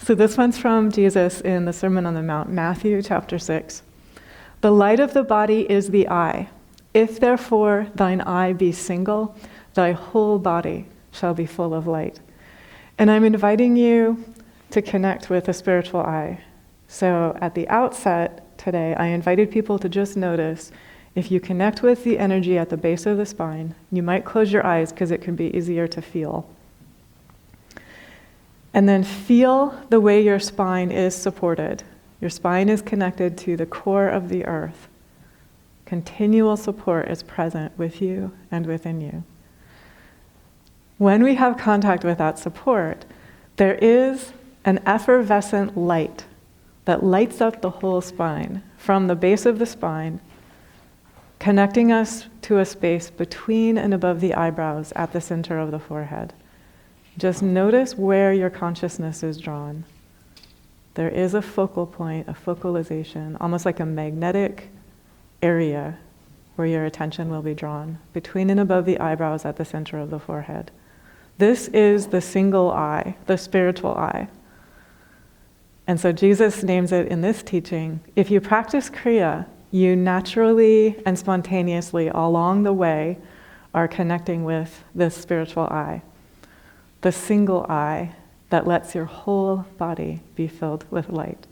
So this one's from Jesus in the Sermon on the Mount, Matthew chapter 6. The light of the body is the eye. If therefore thine eye be single, thy whole body shall be full of light. And I'm inviting you to connect with the spiritual eye. So at the outset today, I invited people to just notice if you connect with the energy at the base of the spine, you might close your eyes because it can be easier to feel. And then feel the way your spine is supported. Your spine is connected to the core of the earth. Continual support is present with you and within you. When we have contact with that support, there is an effervescent light that lights up the whole spine, from the base of the spine, connecting us to a space between and above the eyebrows at the center of the forehead. Just notice where your consciousness is drawn. There is a focal point, a focalization, almost like a magnetic area where your attention will be drawn, between and above the eyebrows at the center of the forehead. This is the single eye, the spiritual eye. And so Jesus names it in this teaching, if you practice Kriya, you naturally and spontaneously along the way are connecting with this spiritual eye, the single eye that lets your whole body be filled with light.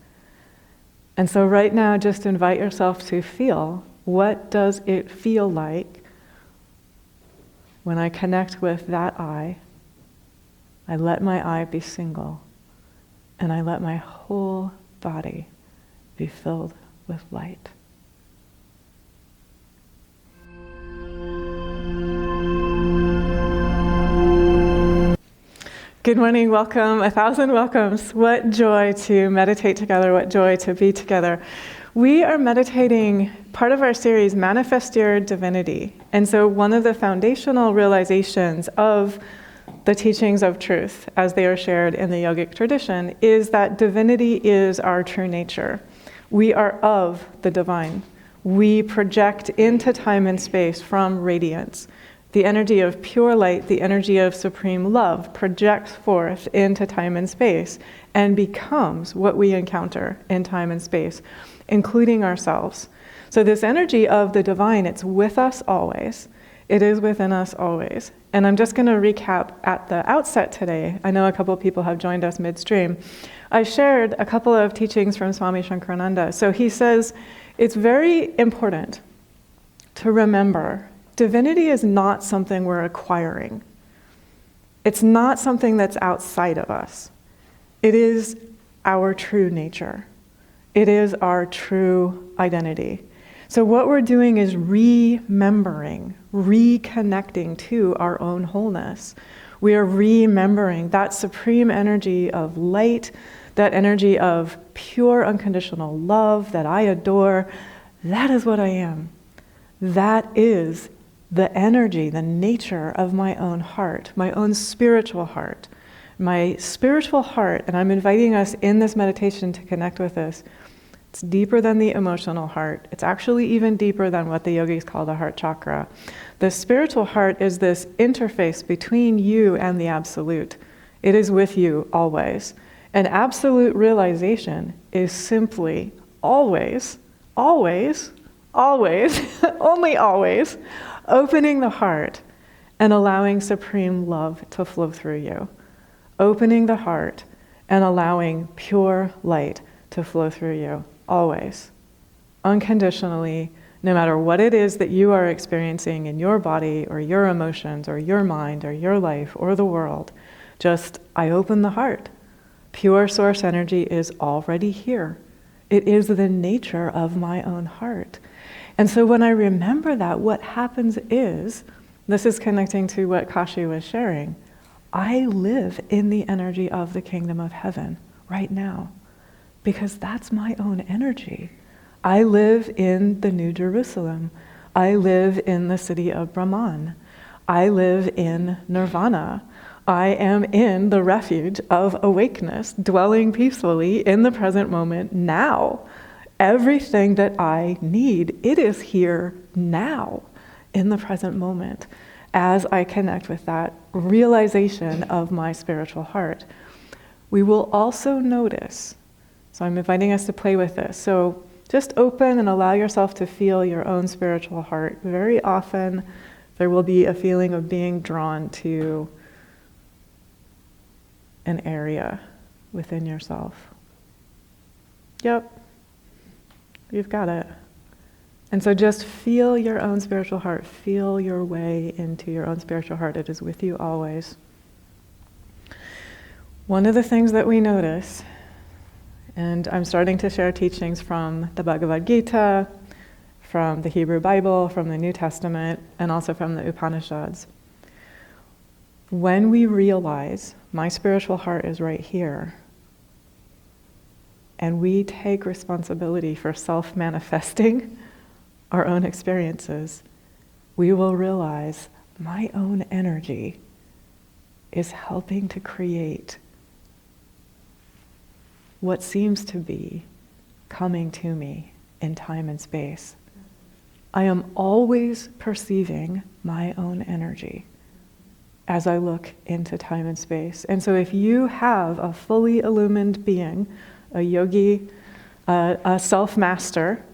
And so right now, just invite yourself to feel, what does it feel like when I connect with that eye? I let my eye be single, and I let my whole body be filled with light. Good morning, welcome, 1,000 welcomes. What joy to meditate together, what joy to be together. We are meditating part of our series, Manifest Your Divinity. And so one of the foundational realizations of the teachings of truth, as they are shared in the yogic tradition, is that divinity is our true nature. We are of the divine. We project into time and space from radiance. The energy of pure light, the energy of supreme love, projects forth into time and space and becomes what we encounter in time and space, including ourselves. So this energy of the divine, it's with us always. It is within us always. And I'm just going to recap at the outset today. I know a couple of people have joined us midstream. I shared a couple of teachings from Swami Nityananda. So he says it's very important to remember divinity is not something we're acquiring. It's not something that's outside of us. It is our true nature. It is our true identity. So what we're doing is remembering, reconnecting to our own wholeness. We are remembering that supreme energy of light, that energy of pure unconditional love that I adore. That is what I am. That is the energy, the nature of my own heart, my own spiritual heart. My spiritual heart, and I'm inviting us in this meditation to connect with this, it's deeper than the emotional heart. It's actually even deeper than what the yogis call the heart chakra. The spiritual heart is this interface between you and the absolute. It is with you always. And absolute realization is simply always, always, always, only always, opening the heart and allowing supreme love to flow through you. Opening the heart and allowing pure light to flow through you, always. Unconditionally, no matter what it is that you are experiencing in your body or your emotions or your mind or your life or the world, just, I open the heart. Pure source energy is already here. It is the nature of my own heart. And so when I remember that, what happens is, this is connecting to what Kashi was sharing, I live in the energy of the kingdom of heaven right now, because that's my own energy. I live in the New Jerusalem. I live in the city of Brahman. I live in Nirvana. I am in the refuge of awakeness, dwelling peacefully in the present moment now. Everything that I need, it is here now in the present moment as I connect with that realization of my spiritual heart. we will also notice. So I'm inviting us to play with this. So just open and allow yourself to feel your own spiritual heart. Very often there will be a feeling of being drawn to an area within yourself. Yep, you've got it. And so just feel your own spiritual heart. Feel your way into your own spiritual heart. It is with you always. One of the things that we notice, and I'm starting to share teachings from the Bhagavad Gita, from the Hebrew Bible, from the New Testament, and also from the Upanishads. When we realize my spiritual heart is right here, and we take responsibility for self-manifesting our own experiences, we will realize my own energy is helping to create what seems to be coming to me in time and space. I am always perceiving my own energy as I look into time and space. And so if you have a fully illumined being, a yogi, a self-master,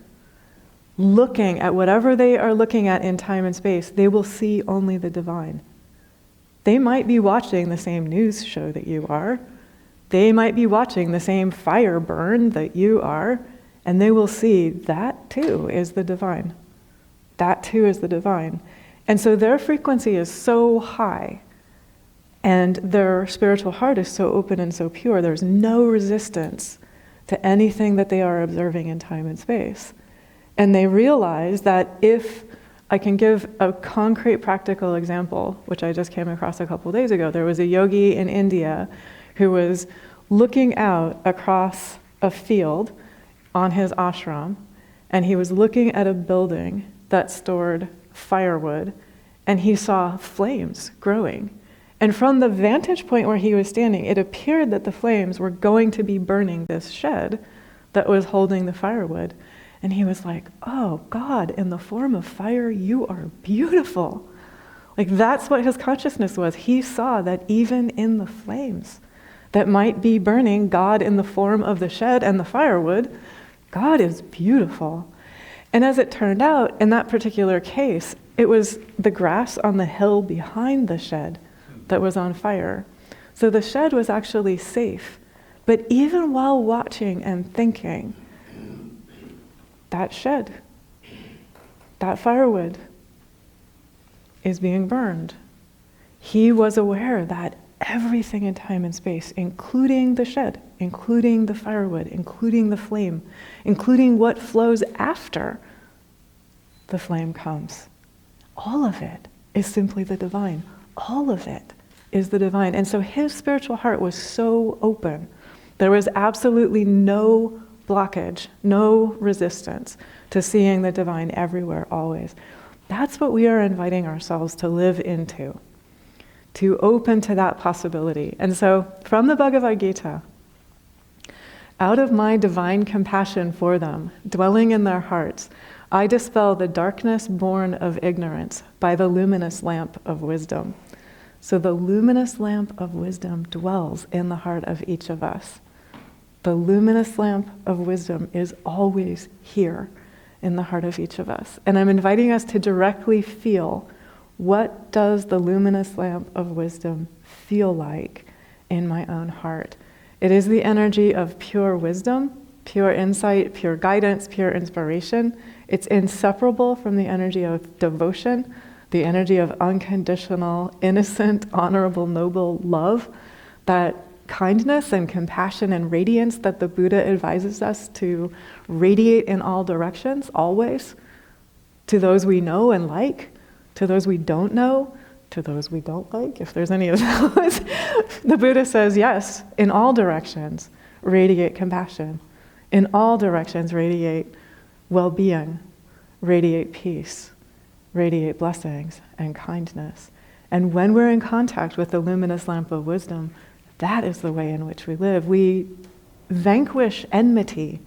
looking at whatever they are looking at in time and space, they will see only the divine. They might be watching the same news show that you are. They might be watching the same fire burn that you are, and they will see that too is the divine. That too is the divine. And so their frequency is so high, and their spiritual heart is so open and so pure, there's no resistance to anything that they are observing in time and space. And they realize that if I can give a concrete practical example, which I just came across a couple days ago, there was a yogi in India who was looking out across a field on his ashram, and he was looking at a building that stored firewood, and he saw flames growing. And from the vantage point where he was standing, it appeared that the flames were going to be burning this shed that was holding the firewood. And he was like, oh, God, in the form of fire, you are beautiful. Like, that's what his consciousness was. He saw that even in the flames that might be burning, God in the form of the shed and the firewood, God is beautiful. And as it turned out, in that particular case, it was the grass on the hill behind the shed that was on fire. So the shed was actually safe. But even while watching and thinking, that shed, that firewood is being burned. He was aware that everything in time and space, including the shed, including the firewood, including the flame, including what flows after the flame comes, all of it is simply the divine. All of it is the divine. And so his spiritual heart was so open. There was absolutely no blockage, no resistance to seeing the divine everywhere, always. That's what we are inviting ourselves to live into, to open to that possibility. And so from the Bhagavad Gita, out of my divine compassion for them, dwelling in their hearts, I dispel the darkness born of ignorance by the luminous lamp of wisdom. So the luminous lamp of wisdom dwells in the heart of each of us. The luminous lamp of wisdom is always here in the heart of each of us. And I'm inviting us to directly feel, what does the luminous lamp of wisdom feel like in my own heart? It is the energy of pure wisdom, pure insight, pure guidance, pure inspiration. It's inseparable from the energy of devotion, the energy of unconditional, innocent, honorable, noble love, that kindness and compassion and radiance that the Buddha advises us to radiate in all directions, always, to those we know and like, to those we don't know, to those we don't like, if there's any of those. The Buddha says, yes, in all directions, radiate compassion. In all directions, radiate well-being, radiate peace, radiate blessings and kindness. And when we're in contact with the luminous lamp of wisdom, that is the way in which we live. We vanquish enmity.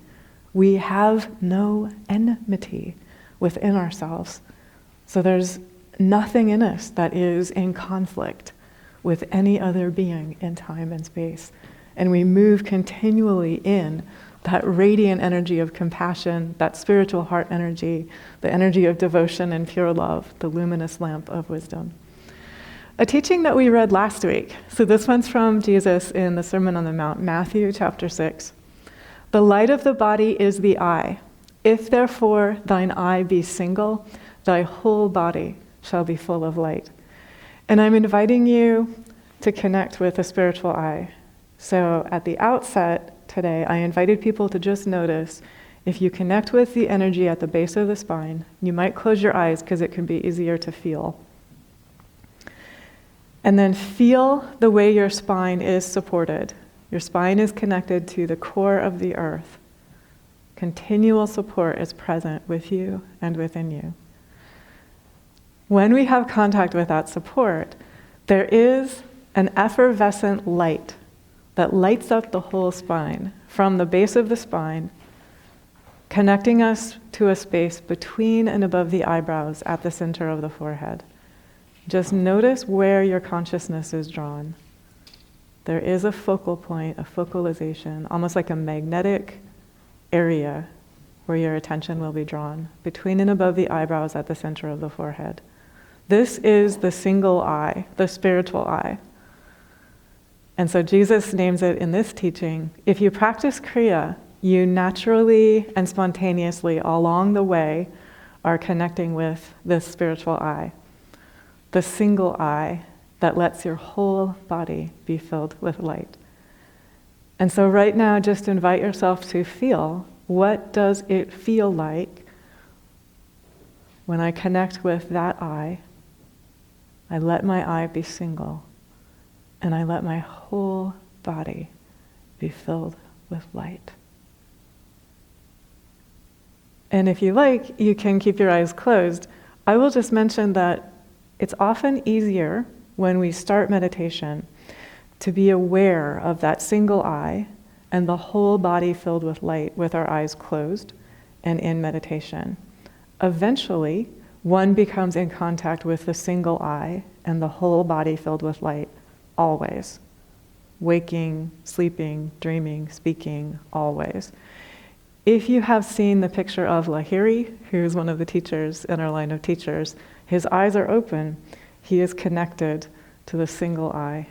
We have no enmity within ourselves. So there's nothing in us that is in conflict with any other being in time and space. and we move continually in that radiant energy of compassion, that spiritual heart energy, the energy of devotion and pure love, the luminous lamp of wisdom. A teaching that we read last week. So this one's from Jesus in the Sermon on the Mount, Matthew chapter 6. The light of the body is the eye. If therefore thine eye be single, thy whole body shall be full of light. And I'm inviting you to connect with a spiritual eye. So at the outset today, I invited people to just notice if you connect with the energy at the base of the spine, you might close your eyes because it can be easier to feel. And then feel the way your spine is supported. Your spine is connected to the core of the earth. Continual support is present with you and within you. When we have contact with that support, there is an effervescent light that lights up the whole spine, from the base of the spine, connecting us to a space between and above the eyebrows at the center of the forehead. Just notice where your consciousness is drawn. There is a focal point, a focalization, almost like a magnetic area where your attention will be drawn, between and above the eyebrows at the center of the forehead. This is the single eye, the spiritual eye. And so Jesus names it in this teaching, if you practice Kriya, you naturally and spontaneously along the way are connecting with this spiritual eye, the single eye that lets your whole body be filled with light. And so right now, just invite yourself to feel, what does it feel like when I connect with that eye? I let my eye be single, and I let my whole body be filled with light. And if you like, you can keep your eyes closed. I will just mention that it's often easier when we start meditation to be aware of that single eye and the whole body filled with light with our eyes closed and in meditation. Eventually, one becomes in contact with the single eye and the whole body filled with light, always. Waking, sleeping, dreaming, speaking, always. If you have seen the picture of Lahiri, who's one of the teachers in our line of teachers, his eyes are open, he is connected to the single eye,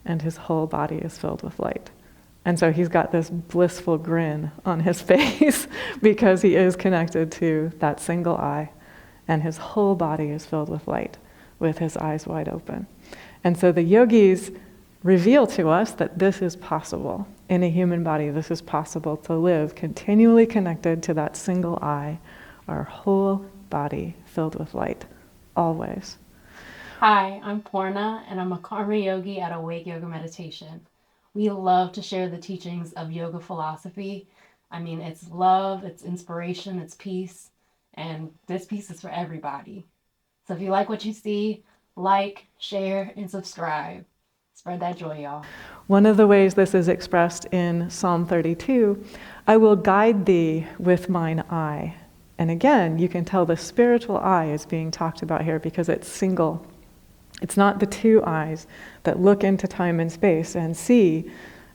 and his whole body is filled with light. And so he's got this blissful grin on his face because he is connected to that single eye, and his whole body is filled with light, with his eyes wide open. And so the yogis reveal to us that this is possible. In a human body, this is possible to live continually connected to that single eye, our whole body filled with light, always. Hi, I'm Porna, and I'm a Karma Yogi at Awake Yoga Meditation. We love to share the teachings of yoga philosophy. I mean, it's love, it's inspiration, it's peace, and this piece is for everybody. So if you like what you see, like, share, and subscribe. Spread that joy, y'all. One of the ways this is expressed in Psalm 32, I will guide thee with mine eye. And again, you can tell the spiritual eye is being talked about here because it's single. It's not the two eyes that look into time and space and see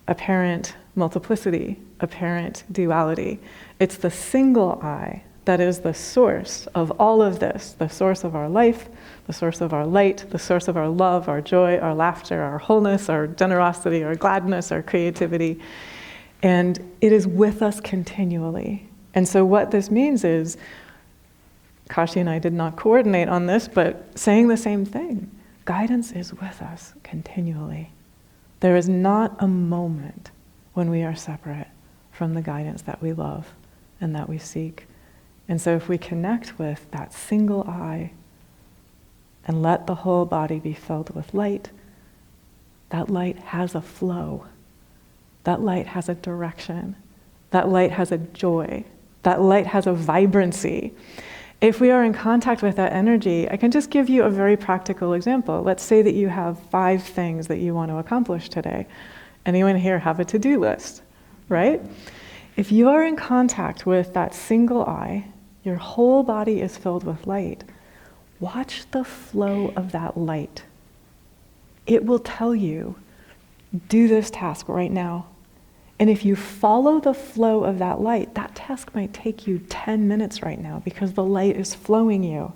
apparent multiplicity, apparent duality. It's the single eye that is the source of all of this, the source of our life, the source of our light, the source of our love, our joy, our laughter, our wholeness, our generosity, our gladness, our creativity. And it is with us continually. And so what this means is, Kashi and I did not coordinate on this, but saying the same thing. Guidance is with us continually. There is not a moment when we are separate from the guidance that we love and that we seek. And so if we connect with that single eye and let the whole body be filled with light, that light has a flow. That light has a direction. That light has a joy. That light has a vibrancy. If we are in contact with that energy, I can just give you a very practical example. Let's say that you have 5 things that you want to accomplish today. Anyone here have a to-do list, right? If you are in contact with that single eye, your whole body is filled with light. Watch the flow of that light. It will tell you, do this task right now, And if you follow the flow of that light, that task might take you 10 minutes right now because the light is flowing you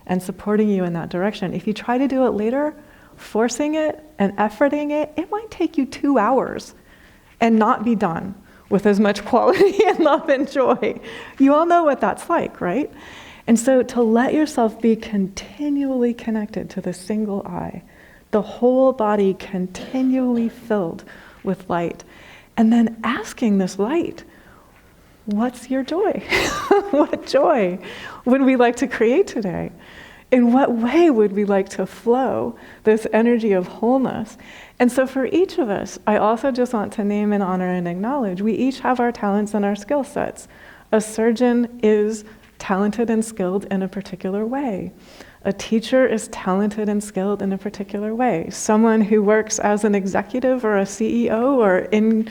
and supporting you in that direction. If you try to do it later, forcing it and efforting it, it might take you 2 hours and not be done with as much quality and love and joy. You all know what that's like, right? And so to let yourself be continually connected to the single eye, the whole body continually filled with light, and then asking this light, what's your joy? What joy would we like to create today? In what way would we like to flow this energy of wholeness? And so for each of us, I also just want to name and honor and acknowledge, we each have our talents and our skill sets. A surgeon is talented and skilled in a particular way. A teacher is talented and skilled in a particular way. Someone who works as an executive or a CEO or in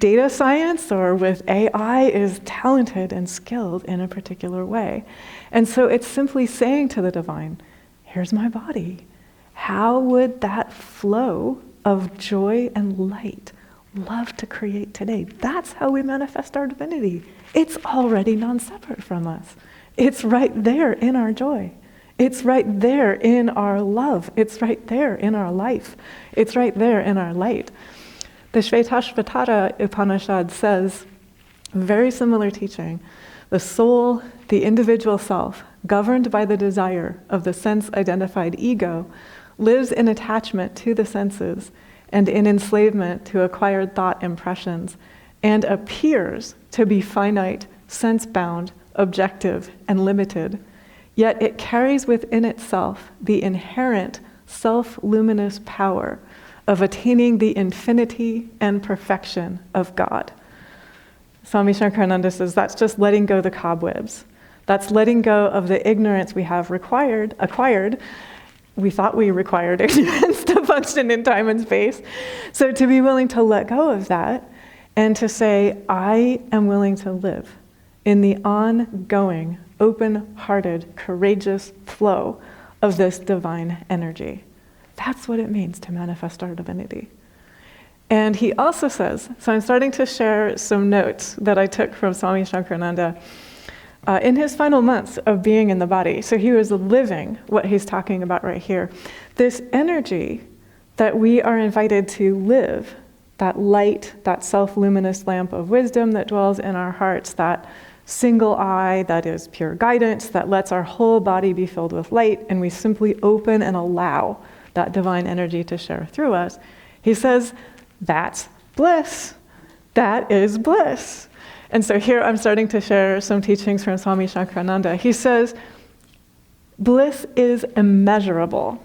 data science or with AI is talented and skilled in a particular way. And so it's simply saying to the divine, here's my body. How would that flow of joy and light love to create today? That's how we manifest our divinity. It's already non-separate from us. It's right there in our joy. It's right there in our love. It's right there in our life. It's right there in our light. The Shvetashvatara Upanishad says, very similar teaching, the soul, the individual self, governed by the desire of the sense-identified ego, lives in attachment to the senses and in enslavement to acquired thought impressions, and appears to be finite, sense-bound, objective, and limited. Yet it carries within itself the inherent self-luminous power of attaining the infinity and perfection of God. Swami Shankarananda says that's just letting go the cobwebs. That's letting go of the ignorance we have acquired. We thought we required ignorance to function in time and space. So to be willing to let go of that and to say, I am willing to live in the ongoing, open-hearted, courageous flow of this divine energy. That's what it means to manifest our divinity. And he also says, so I'm starting to share some notes that I took from Swami Shankarananda in his final months of being in the body. So he was living what he's talking about right here. This energy that we are invited to live, that light, that self-luminous lamp of wisdom that dwells in our hearts, that single eye that is pure guidance, that lets our whole body be filled with light, and we simply open and allow that divine energy to share through us. He says, that's bliss. That is bliss. And so here I'm starting to share some teachings from Swami Shankarananda. He says, bliss is immeasurable.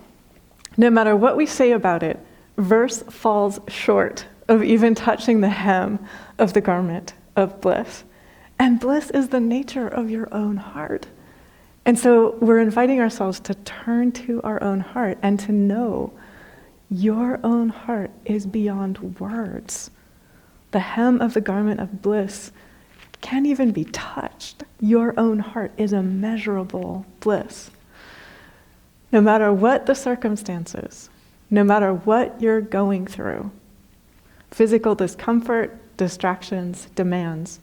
No matter what we say about it, verse falls short of even touching the hem of the garment of bliss. And bliss is the nature of your own heart. And so we're inviting ourselves to turn to our own heart and to know your own heart is beyond words. The hem of the garment of bliss can't even be touched. Your own heart is immeasurable bliss. No matter what the circumstances, no matter what you're going through, physical discomfort, distractions, demands.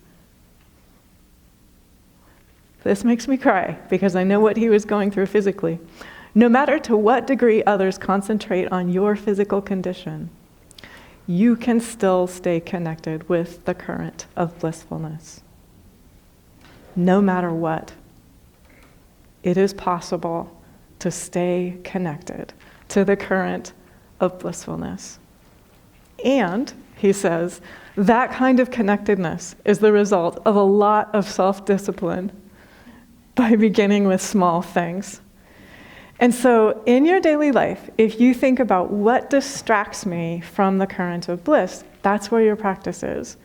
This makes me cry because I know what he was going through physically. No matter to what degree others concentrate on your physical condition, you can still stay connected with the current of blissfulness. No matter what, it is possible to stay connected to the current of blissfulness. And, he says, that kind of connectedness is the result of a lot of self-discipline by beginning with small things. And so in your daily life, if you think about what distracts me from the current of bliss, that's where your practice is.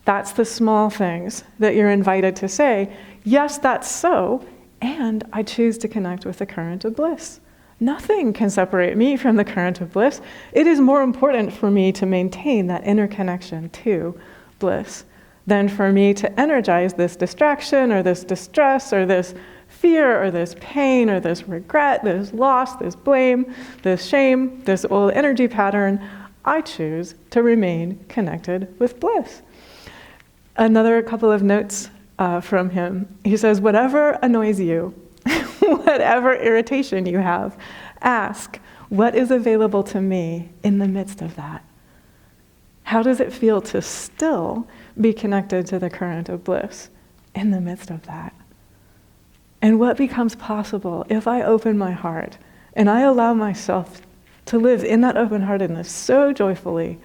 That's the small things that you're invited to say, yes, that's so, and I choose to connect with the current of bliss. Nothing can separate me from the current of bliss. It is more important for me to maintain that inner connection to bliss than for me to energize this distraction or this distress or this fear or this pain or this regret, this loss, this blame, this shame, this old energy pattern. I choose to remain connected with bliss. Another couple of notes from him. He says, whatever annoys you, whatever irritation you have, ask, what is available to me in the midst of that? How does it feel to still be connected to the current of bliss in the midst of that? And what becomes possible if I open my heart and I allow myself to live in that open-heartedness so joyfully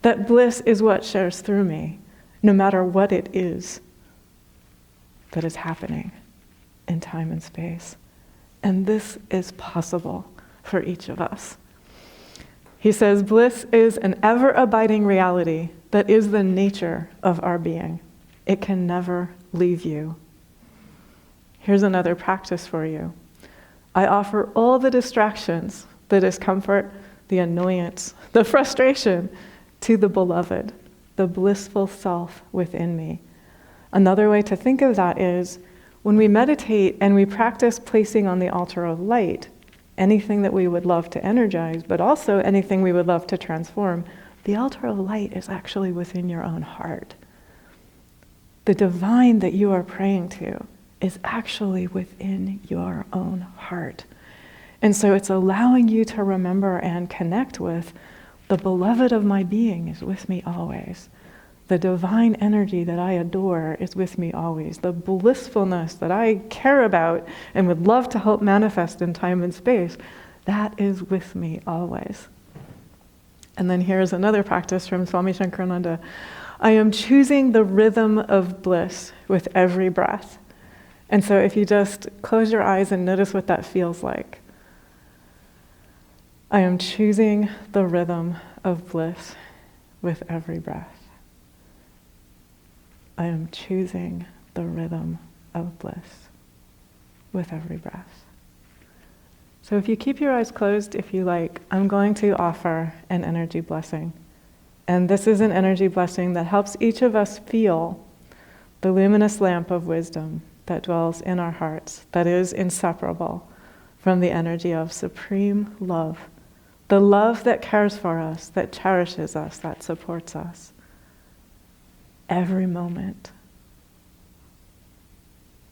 that bliss is what shares through me, no matter what it is that is happening in time and space. And this is possible for each of us. He says, bliss is an ever-abiding reality that is the nature of our being. It can never leave you. Here's another practice for you. I offer all the distractions, the discomfort, the annoyance, the frustration to the beloved, the blissful self within me. Another way to think of that is when we meditate and we practice placing on the altar of light anything that we would love to energize, but also anything we would love to transform, the altar of light is actually within your own heart. The divine that you are praying to is actually within your own heart. And so it's allowing you to remember and connect with the beloved of my being is with me always. The divine energy that I adore is with me always. The blissfulness that I care about and would love to help manifest in time and space, that is with me always. And then here's another practice from Swami Nityananda. I am choosing the rhythm of bliss with every breath. And so if you just close your eyes and notice what that feels like. I am choosing the rhythm of bliss with every breath. I am choosing the rhythm of bliss with every breath. So if you keep your eyes closed, if you like, I'm going to offer an energy blessing. And this is an energy blessing that helps each of us feel the luminous lamp of wisdom that dwells in our hearts, that is inseparable from the energy of supreme love, the love that cares for us, that cherishes us, that supports us. Every moment.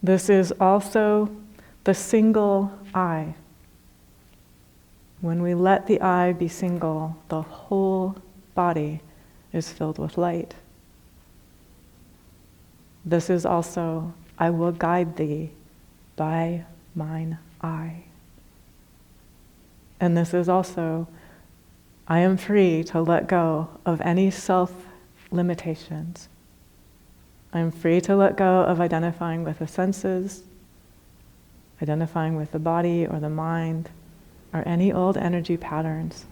This is also the single eye. When we let the eye be single, the whole body is filled with light. This is also, I will guide thee by mine eye. And this is also, I am free to let go of any self-limitations. I am free to let go of identifying with the senses, identifying with the body or the mind, or any old energy patterns.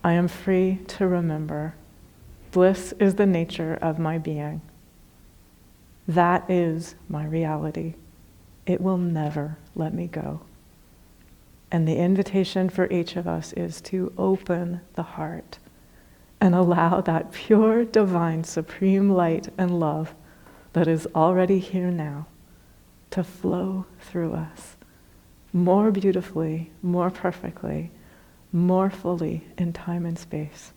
I am free to remember bliss is the nature of my being. That is my reality. It will never let me go. And the invitation for each of us is to open the heart and allow that pure, divine, supreme light and love that is already here now to flow through us more beautifully, more perfectly, more fully in time and space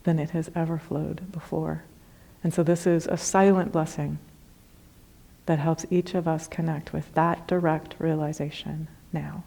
than it has ever flowed before. And so this is a silent blessing that helps each of us connect with that direct realization now.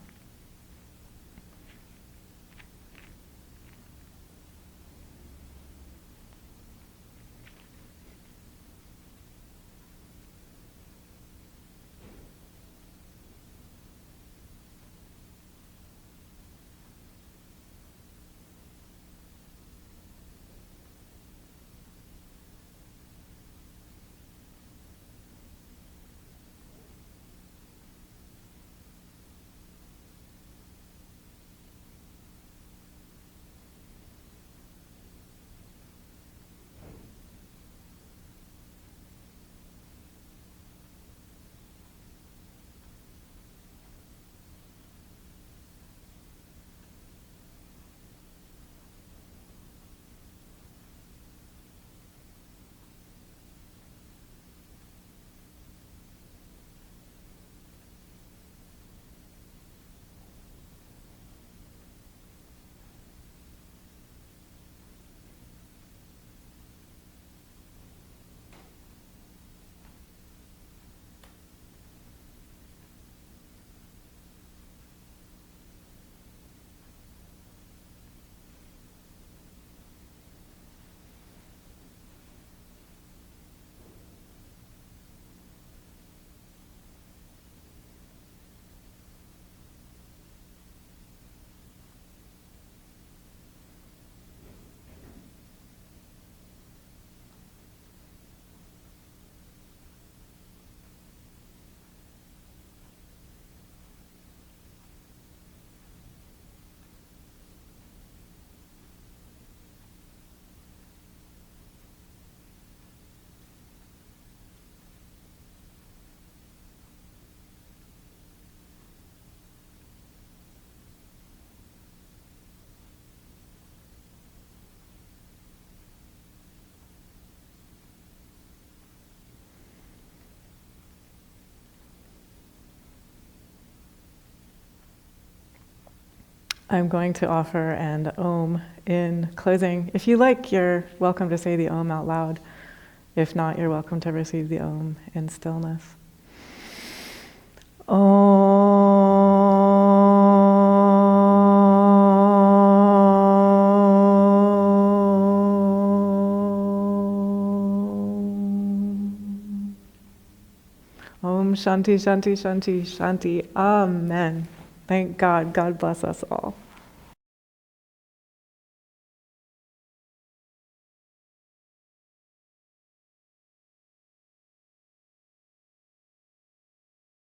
I'm going to offer an Om in closing. If you like, you're welcome to say the Om out loud. If not, you're welcome to receive the Om in stillness. Om Shanti, Shanti, Shanti, Shanti. Amen. Thank God. God bless us all.